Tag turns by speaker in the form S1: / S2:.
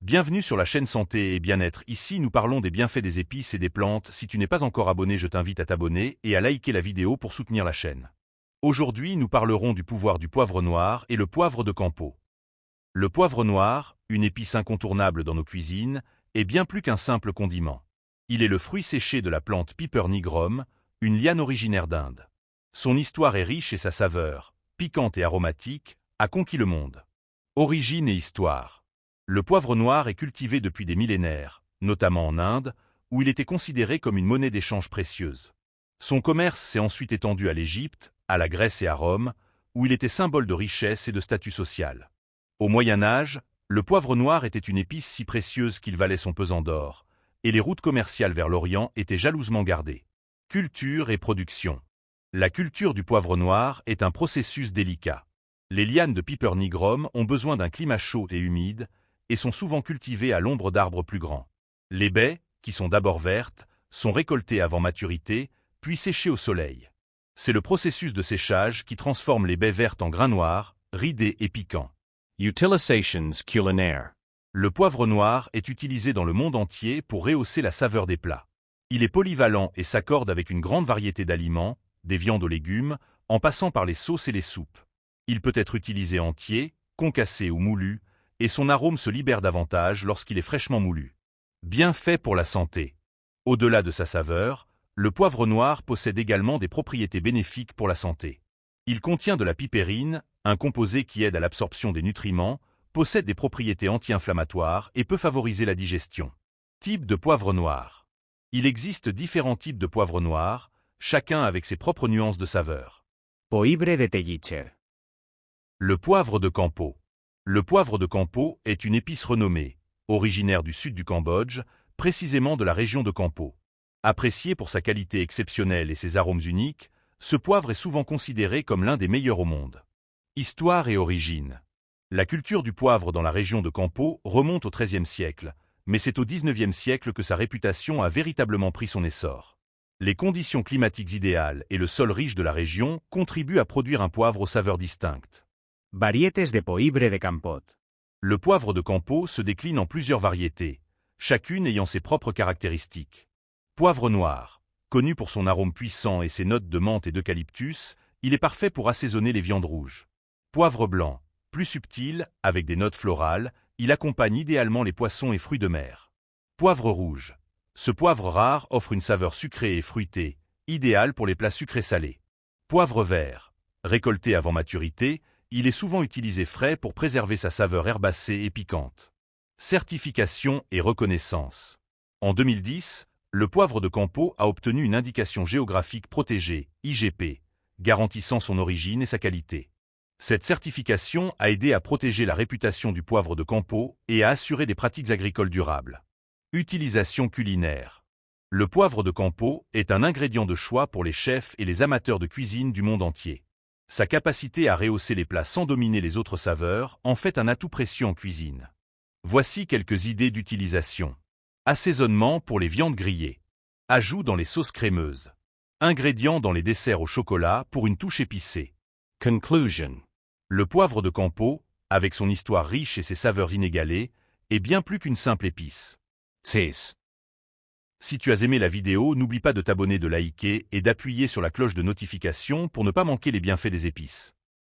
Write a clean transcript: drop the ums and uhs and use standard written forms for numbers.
S1: Bienvenue sur la chaîne Santé et Bien-être. Ici, nous parlons des bienfaits des épices et des plantes. Si tu n'es pas encore abonné, je t'invite à t'abonner et à liker la vidéo pour soutenir la chaîne. Aujourd'hui, nous parlerons du pouvoir du poivre noir et le poivre de Campo. Le poivre noir, une épice incontournable dans nos cuisines, est bien plus qu'un simple condiment. Il est le fruit séché de la plante Piper nigrum, une liane originaire d'Inde. Son histoire est riche et sa saveur, piquante et aromatique, a conquis le monde. Origine et histoire. Le poivre noir est cultivé depuis des millénaires, notamment en Inde, où il était considéré comme une monnaie d'échange précieuse. Son commerce s'est ensuite étendu à l'Égypte, à la Grèce et à Rome, où il était symbole de richesse et de statut social. Au Moyen Âge, le poivre noir était une épice si précieuse qu'il valait son pesant d'or, et les routes commerciales vers l'Orient étaient jalousement gardées. Culture et production. La culture du poivre noir est un processus délicat. Les lianes de Piper nigrum ont besoin d'un climat chaud et humide, et sont souvent cultivées à l'ombre d'arbres plus grands. Les baies, qui sont d'abord vertes, sont récoltées avant maturité, puis séchées au soleil. C'est le processus de séchage qui transforme les baies vertes en grains noirs, ridés et piquants.
S2: Utilisations culinaires.
S1: Le poivre noir est utilisé dans le monde entier pour rehausser la saveur des plats. Il est polyvalent et s'accorde avec une grande variété d'aliments, des viandes aux légumes, en passant par les sauces et les soupes. Il peut être utilisé entier, concassé ou moulu, et son arôme se libère davantage lorsqu'il est fraîchement moulu. Bien fait pour la santé. Au-delà de sa saveur, le poivre noir possède également des propriétés bénéfiques pour la santé. Il contient de la pipérine, un composé qui aide à l'absorption des nutriments, possède des propriétés anti-inflammatoires et peut favoriser la digestion. Type de poivre noir. Il existe différents types de poivre noir, chacun avec ses propres nuances de saveur.
S2: Poivre de Tellicher.
S1: Le poivre de Campo. Le poivre de Campo est une épice renommée, originaire du sud du Cambodge, précisément de la région de Campo. Apprécié pour sa qualité exceptionnelle et ses arômes uniques, ce poivre est souvent considéré comme l'un des meilleurs au monde. Histoire et origine. La culture du poivre dans la région de Campo remonte au XIIIe siècle, mais c'est au XIXe siècle que sa réputation a véritablement pris son essor. Les conditions climatiques idéales et le sol riche de la région contribuent à produire un poivre aux saveurs distinctes.
S2: Varietes de poivre de Campot.
S1: Le poivre de Campo se décline en plusieurs variétés, chacune ayant ses propres caractéristiques. Poivre noir. Connu pour son arôme puissant et ses notes de menthe et d'eucalyptus, il est parfait pour assaisonner les viandes rouges. Poivre blanc. Plus subtil, avec des notes florales, il accompagne idéalement les poissons et fruits de mer. Poivre rouge. Ce poivre rare offre une saveur sucrée et fruitée, idéale pour les plats sucrés salés. Poivre vert. Récolté avant maturité, il est souvent utilisé frais pour préserver sa saveur herbacée et piquante. Certification et reconnaissance. En 2010, le poivre de Campo a obtenu une indication géographique protégée, IGP, garantissant son origine et sa qualité. Cette certification a aidé à protéger la réputation du poivre de Campo et à assurer des pratiques agricoles durables. Utilisation culinaire. Le poivre de Campo est un ingrédient de choix pour les chefs et les amateurs de cuisine du monde entier. Sa capacité à rehausser les plats sans dominer les autres saveurs en fait un atout précieux en cuisine. Voici quelques idées d'utilisation. Assaisonnement pour les viandes grillées. Ajout dans les sauces crémeuses. Ingrédients dans les desserts au chocolat pour une touche épicée.
S2: Conclusion.
S1: Le poivre de Campo, avec son histoire riche et ses saveurs inégalées, est bien plus qu'une simple épice.
S2: Tis.
S1: Si tu as aimé la vidéo, n'oublie pas de t'abonner, de liker et d'appuyer sur la cloche de notification pour ne pas manquer les bienfaits des épices.